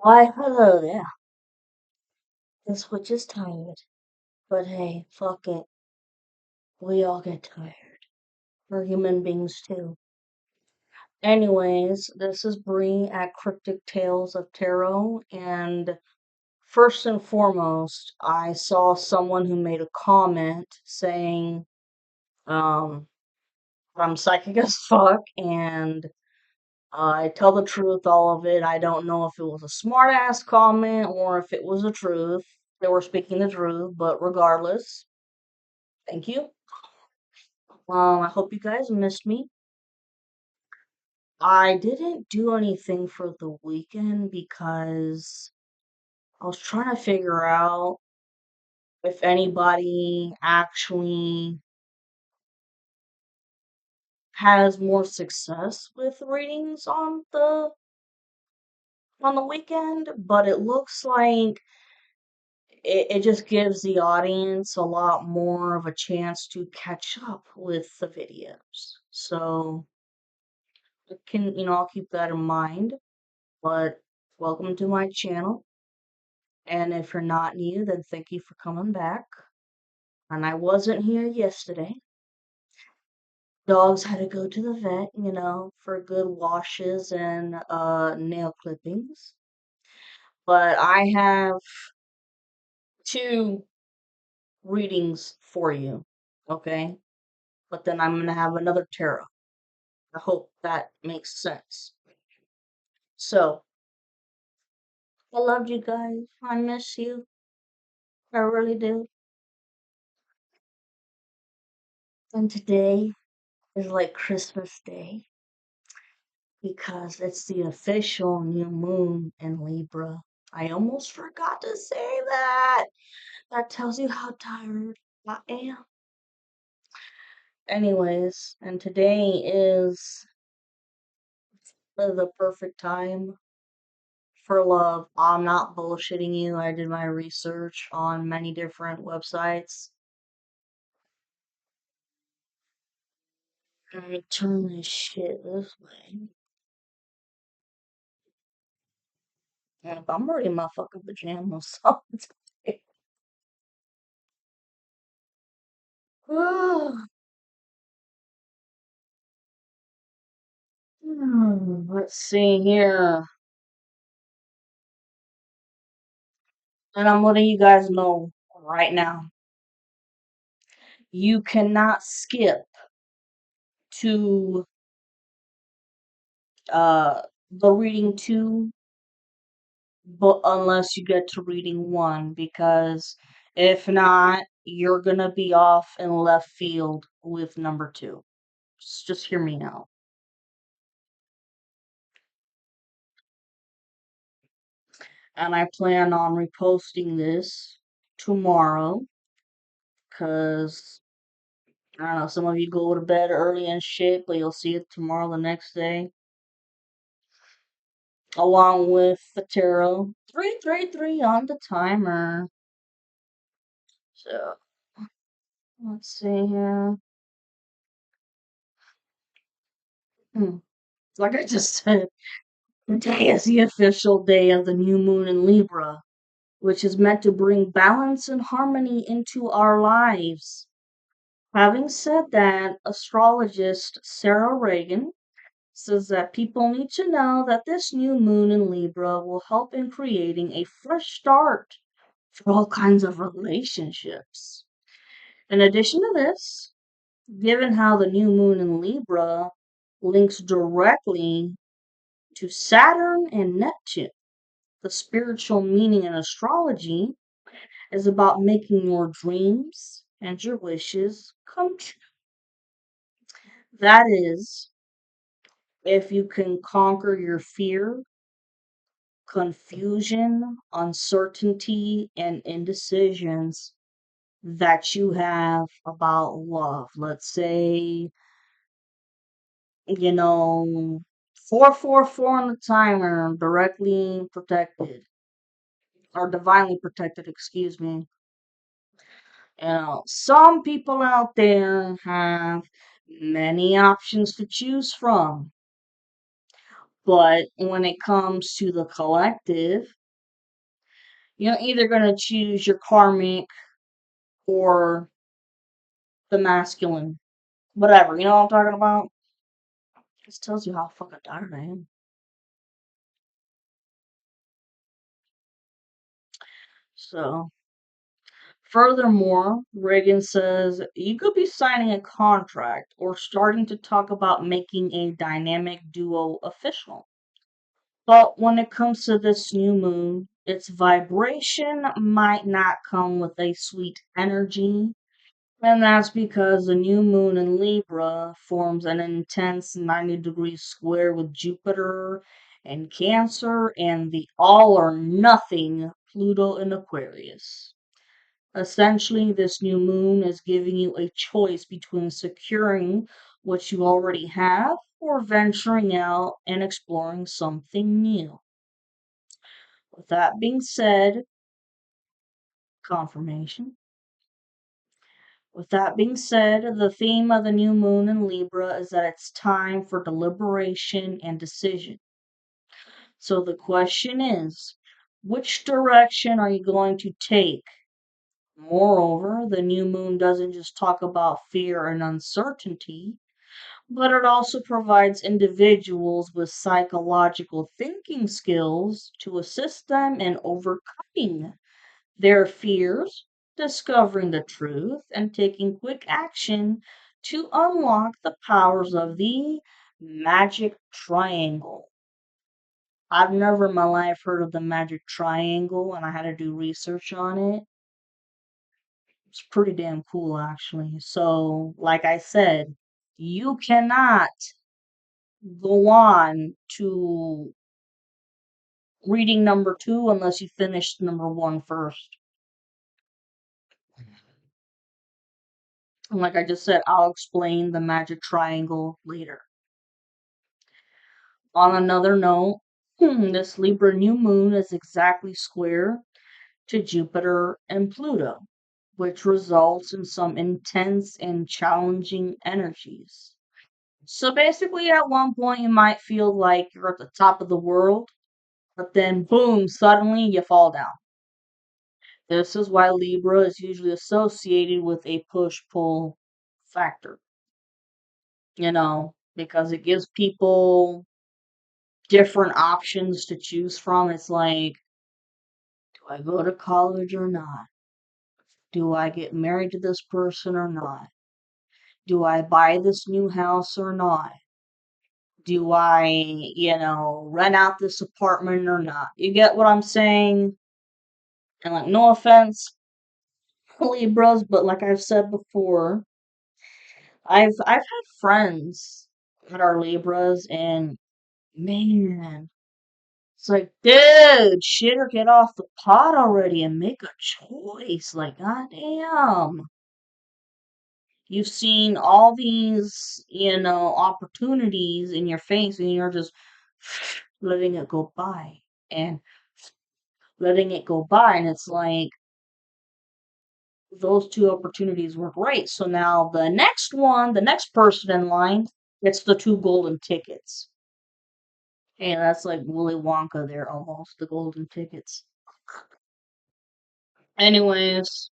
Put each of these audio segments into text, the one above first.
Why, hello there. The switch is tired. But hey, fuck it. We all get tired. We're human beings too. Anyways, this is Bree at Cryptic Tales of Tarot, and first and foremost, I saw someone who made a comment saying, um, I'm psychic as fuck, and I tell the truth, all of it. I don't know if it was a smart ass comment or if it was the truth. They were speaking the truth, but regardless, thank you. I hope you guys missed me. I didn't do anything for the weekend because I was trying to figure out if anybody actually has more success with readings on the weekend, but it looks like it just gives the audience a lot more of a chance to catch up with the videos. So I'll keep that in mind. But welcome to my channel. And if you're not new, then thank you for coming back. And I wasn't here yesterday. Dogs had to go to the vet, for good washes and nail clippings. But I have two readings for you, okay? But then I'm gonna have another tarot. I hope that makes sense. So, I loved you guys. I miss you. I really do. And today is like Christmas Day because it's the official new moon in Libra. I almost forgot to say that. That tells you how tired I am. Anyways, and today is the perfect time for love. I'm not bullshitting you. I did my research on many different websites. Let me turn this shit this way. And I'm already in my fucking pajamas, so it's okay. Let's see here. And I'm letting you guys know right now. You cannot skip to uh the reading two, but unless you get to reading one, because if not, you're gonna be off in left field with number two. Just hear me out. And I plan on reposting this tomorrow, because I don't know, some of you go to bed early and shit, but you'll see it tomorrow the next day. Along with the tarot. 333 on the timer. So, let's see here. Hmm. Like I just said, today is the official day of the new moon in Libra, which is meant to bring balance and harmony into our lives. Having said that, astrologist Sarah Reagan says that people need to know that this new moon in Libra will help in creating a fresh start for all kinds of relationships. In addition to this, given how the new moon in Libra links directly to Saturn and Neptune, the spiritual meaning in astrology is about making your dreams and your wishes come true. That is, if you can conquer your fear, confusion, uncertainty, and indecisions that you have about love. Let's say, you know, 444 on the timer, directly protected, or divinely protected, excuse me. Some people out there have many options to choose from, But when it comes to the collective, you're either going to choose your karmic or the masculine. Whatever, you know what I'm talking about? This tells you how fucking tired I am. So, furthermore, Reagan says you could be signing a contract or starting to talk about making a dynamic duo official. But when it comes to this new moon, its vibration might not come with a sweet energy. And that's because the new moon in Libra forms an intense 90-degree square with Jupiter and Cancer and the all or nothing Pluto in Aquarius. Essentially, this new moon is giving you a choice between securing what you already have or venturing out and exploring something new. With that being said, confirmation. With that being said, the theme of the new moon in Libra is that it's time for deliberation and decision. So the question is, which direction are you going to take? Moreover, the new moon doesn't just talk about fear and uncertainty, but it also provides individuals with psychological thinking skills to assist them in overcoming their fears, discovering the truth, and taking quick action to unlock the powers of the magic triangle. I've never in my life heard of the magic triangle, and I had to do research on it. It's pretty damn cool, actually. So, like I said, you cannot go on to reading number two unless you finish number one first. And like I just said, I'll explain the magic triangle later. On another note, this Libra new moon is exactly square to Jupiter and Pluto, which results in some intense and challenging energies. So basically, at one point, you might feel like you're at the top of the world, but then boom, suddenly you fall down. This is why Libra is usually associated with a push pull factor, because it gives people different options to choose from. It's like, do I go to college or not? Do I get married to this person or not? Do I buy this new house or not? Do I, rent out this apartment or not? You get what I'm saying? And like, no offense, Libras, but like I've said before, I've had friends that are Libras, and man, it's like, dude, shit or get off the pot already and make a choice. Like, goddamn. You've seen all these, opportunities in your face, and you're just letting it go by and letting it go by. And it's like, those two opportunities were great. So now the next one, the next person in line, gets the two golden tickets. Hey, that's like Willy Wonka there almost, the golden tickets. Anyways,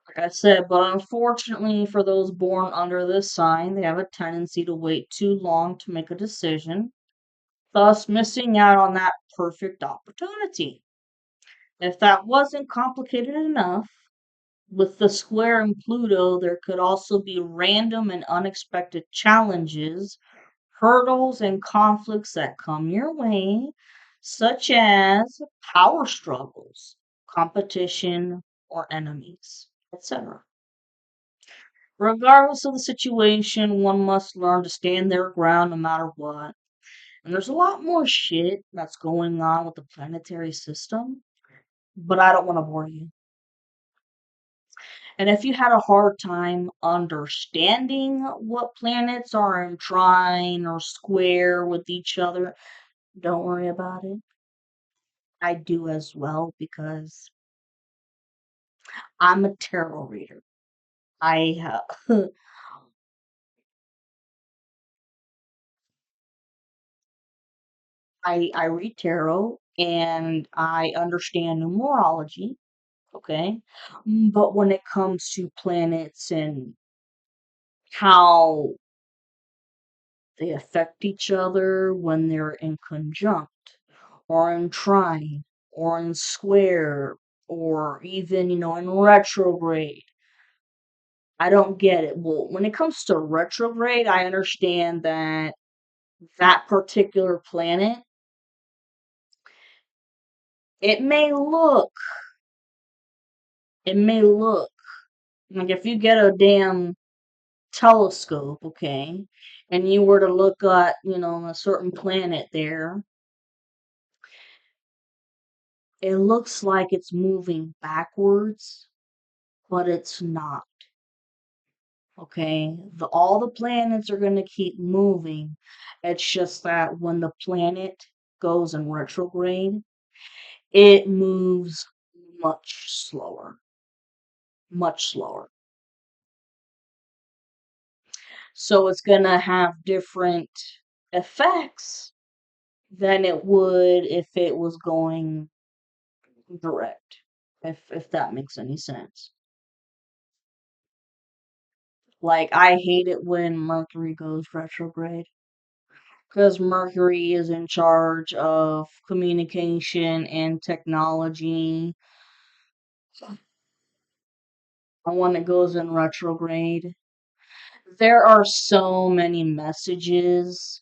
like I said, but unfortunately for those born under this sign, they have a tendency to wait too long to make a decision, thus missing out on that perfect opportunity. If that wasn't complicated enough, with the square and Pluto, there could also be random and unexpected challenges, hurdles, and conflicts that come your way, such as power struggles, competition, or enemies, etc. Regardless of the situation, one must learn to stand their ground no matter what. And there's a lot more shit that's going on with the planetary system, but I don't want to bore you. And if you had a hard time understanding what planets are in trine or square with each other, don't worry about it. I do as well because I'm a tarot reader. I I read tarot and I understand numerology, okay? But when it comes to planets and how they affect each other when they're in conjunct or in trine or in square or even, in retrograde, I don't get it. Well, when it comes to retrograde, I understand that that particular planet, it may look, it may look like if you get a damn telescope, okay, and you were to look at, a certain planet there, it looks like it's moving backwards, but it's not. Okay, all the planets are going to keep moving. It's just that when the planet goes in retrograde, it moves much slower, much slower. So it's going to have different effects than it would if it was going direct, if that makes any sense. Like, I hate it when Mercury goes retrograde because Mercury is in charge of communication and technology. And when it goes in retrograde, there are so many messages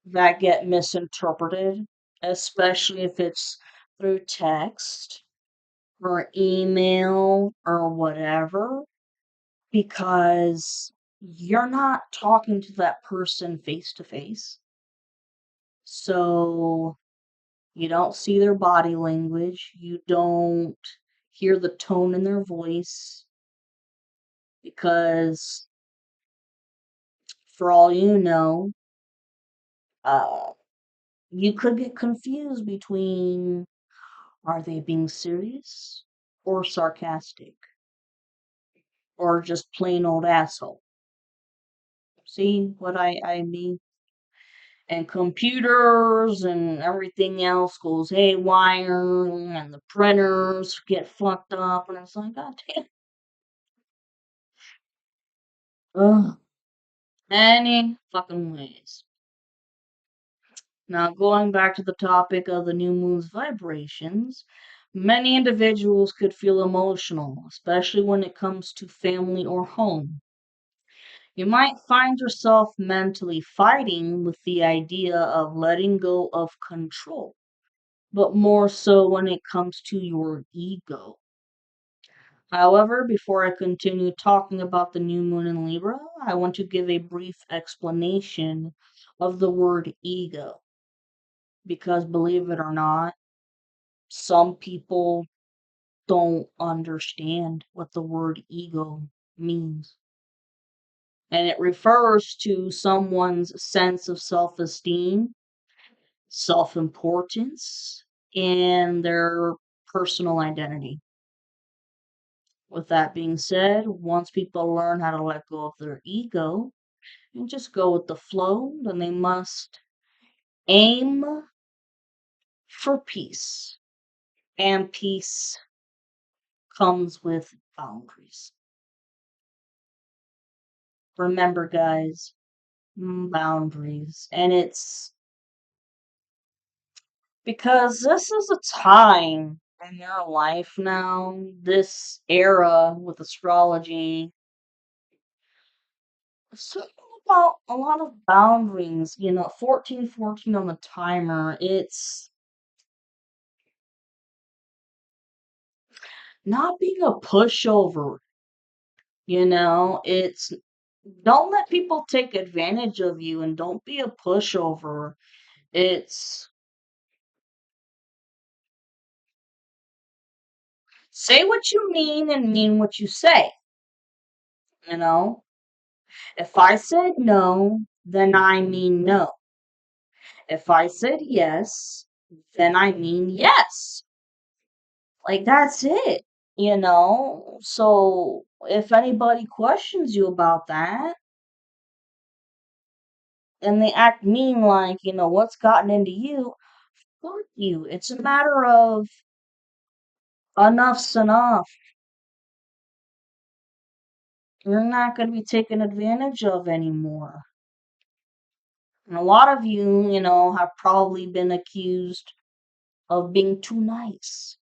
that get misinterpreted, especially if it's through text or email or whatever, because you're not talking to that person face to face. So you don't see their body language, you don't hear the tone in their voice, because for all you know, uh, you could get confused between, are they being serious or sarcastic or just plain old asshole? See what I mean? And computers and everything else goes haywire, and the printers get fucked up, and it's like, God damn. Ugh. Any fucking ways. Now, going back to the topic of the new moon's vibrations, many individuals could feel emotional, especially when it comes to family or home. You might find yourself mentally fighting with the idea of letting go of control, but more so when it comes to your ego. However, before I continue talking about the new moon in Libra, I want to give a brief explanation of the word ego. Because believe it or not, some people don't understand what the word ego means. And it refers to someone's sense of self esteem, self importance, and their personal identity. With that being said, once people learn how to let go of their ego and just go with the flow, then they must aim for peace. And peace comes with boundaries. Remember, guys, boundaries. And it's because this is a time in your life now, this era with astrology, it's talking about a lot of boundaries. 1414 on the timer. It's not being a pushover. It's don't let people take advantage of you and don't be a pushover. It's say what you mean and mean what you say. You know, if I said no, then I mean no. If I said yes, then I mean yes. Like, that's it. So if anybody questions you about that, and they act mean like, what's gotten into you? Fuck you. It's a matter of enough's enough. You're not going to be taken advantage of anymore. And a lot of you, have probably been accused of being too nice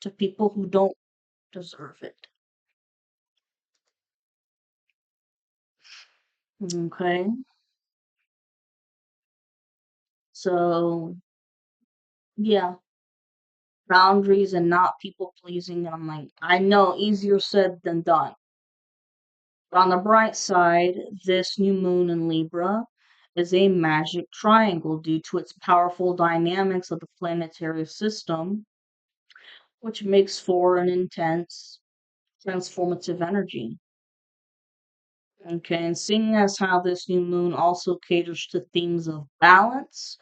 to people who don't deserve it. Okay? So, yeah, boundaries and not people pleasing. And I'm like, I know, easier said than done. But on the bright side, this new moon in Libra is a magic triangle due to its powerful dynamics of the planetary system, which makes for an intense, transformative energy. Okay, and seeing as how this new moon also caters to themes of balance,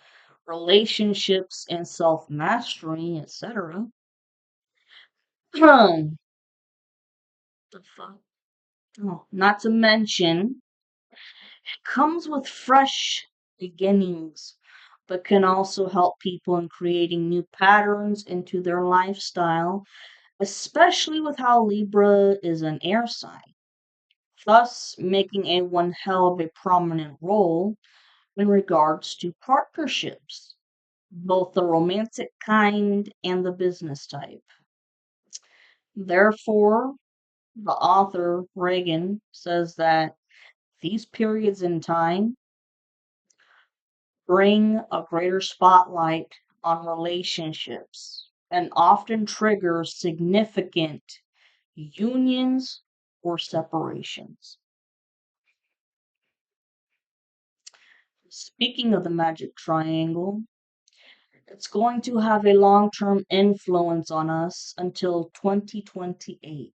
relationships, and self mastery, etc. the fuck? Oh, not to mention, it comes with fresh beginnings, but can also help people in creating new patterns into their lifestyle, especially with how Libra is an air sign, thus making a one hell of a prominent role in regards to partnerships, both the romantic kind and the business type. Therefore, the author, Reagan, says that these periods in time bring a greater spotlight on relationships and often trigger significant unions or separations. Speaking of the magic triangle, it's going to have a long term influence on us until 2028.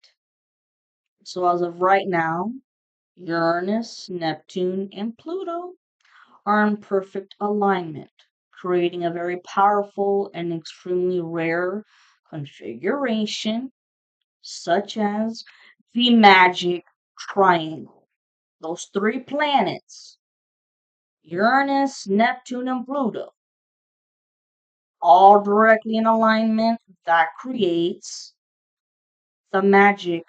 So, as of right now, Uranus, Neptune, and Pluto are in perfect alignment, creating a very powerful and extremely rare configuration, such as the magic triangle. Those three planets, Uranus, Neptune, and Pluto, all directly in alignment, that creates the magic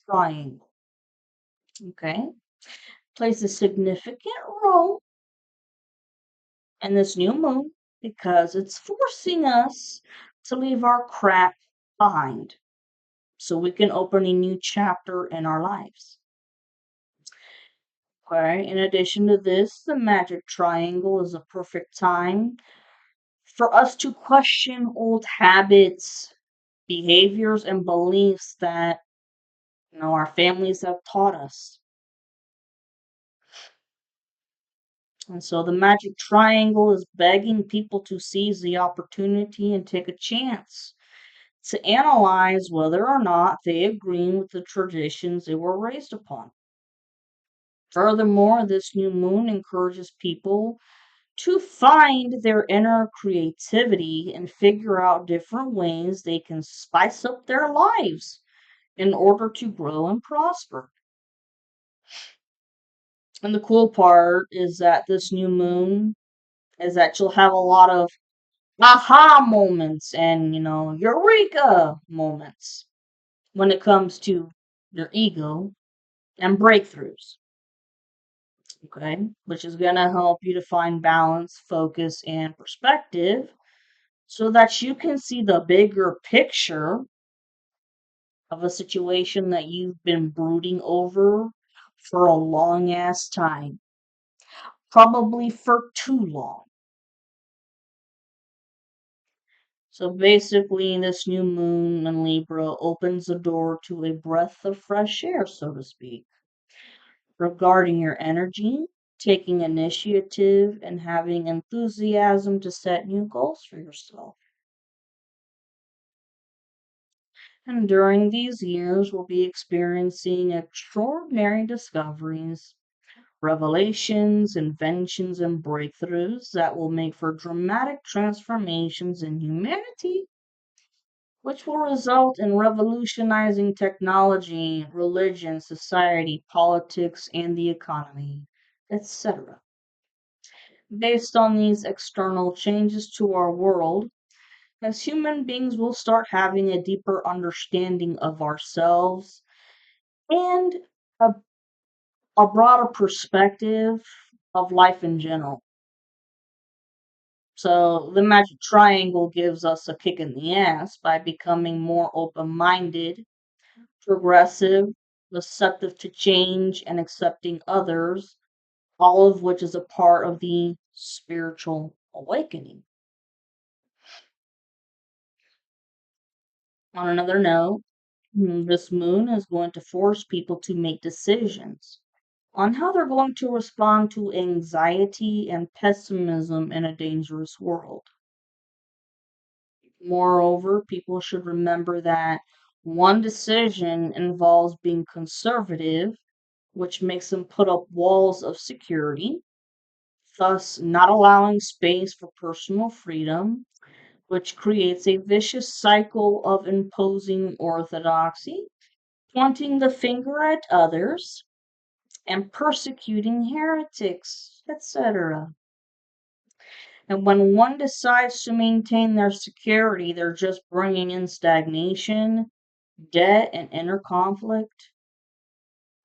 triangle. Okay? Plays a significant role in this new moon because it's forcing us to leave our crap behind so we can open a new chapter in our lives. Okay, in addition to this, the magic triangle is a perfect time for us to question old habits, behaviors, and beliefs that our families have taught us. And so the magic triangle is begging people to seize the opportunity and take a chance to analyze whether or not they agree with the traditions they were raised upon. Furthermore, this new moon encourages people to find their inner creativity and figure out different ways they can spice up their lives in order to grow and prosper. And the cool part is that this new moon is that you'll have a lot of aha moments and, eureka moments when it comes to your ego and breakthroughs. Okay, which is going to help you to find balance, focus, and perspective so that you can see the bigger picture of a situation that you've been brooding over for a long ass time, probably for too long. So basically, this new moon in Libra opens the door to a breath of fresh air, so to speak, regarding your energy, taking initiative, and having enthusiasm to set new goals for yourself. And during these years, we'll be experiencing extraordinary discoveries, revelations, inventions, and breakthroughs that will make for dramatic transformations in humanity, which will result in revolutionizing technology, religion, society, politics, and the economy. etc. Based on these external changes to our world, as human beings, we'll start having a deeper understanding of ourselves and a, a broader perspective of life in general. So, the magic triangle gives us a kick in the ass by becoming more open minded, progressive, receptive to change, and accepting others, all of which is a part of the spiritual awakening. On another note, this moon is going to force people to make decisions on how they're going to respond to anxiety and pessimism in a dangerous world. Moreover, people should remember that one decision involves being conservative, which makes them put up walls of security, thus not allowing space for personal freedom, which creates a vicious cycle of imposing orthodoxy, pointing the finger at others, and persecuting heretics, etc. And when one decides to maintain their security, they're just bringing in stagnation, debt, and inner conflict.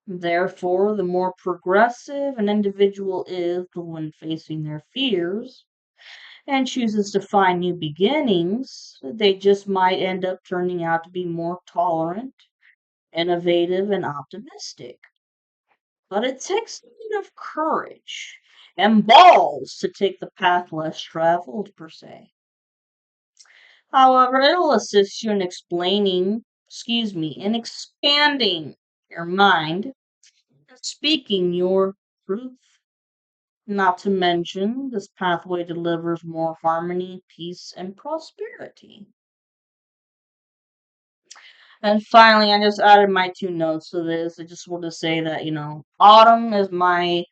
Therefore, the more progressive an individual is when facing their fears and chooses to find new beginnings, they just might end up turning out to be more tolerant, innovative, and optimistic. But it takes a bit of courage and balls to take the path less traveled, per se. However, it'll assist you in in expanding your mind and speaking your truth. Not to mention, this pathway delivers more harmony, peace, and prosperity. And finally, I just added my two notes to this. I just want to say that, autumn is my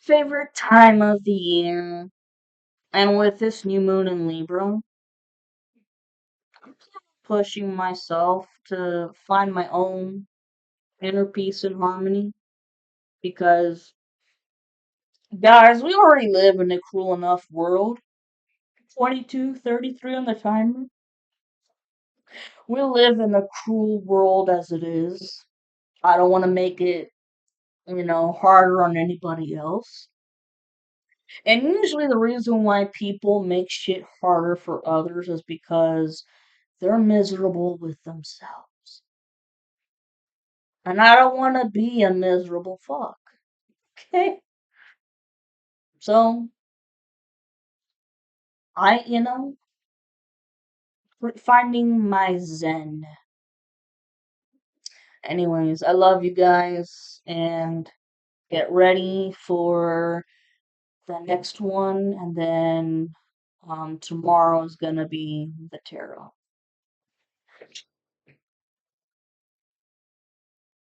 favorite time of the year. And with this new moon in Libra, I'm pushing myself to find my own inner peace and harmony because, guys, we already live in a cruel enough world. 22:33 on the timer. We live in a cruel world as it is. I don't want to make it, harder on anybody else. And usually the reason why people make shit harder for others is because they're miserable with themselves. And I don't want to be a miserable fuck. Okay? So, I, finding my zen. Anyways, I love you guys and get ready for the next one. And then tomorrow is going to be the tarot.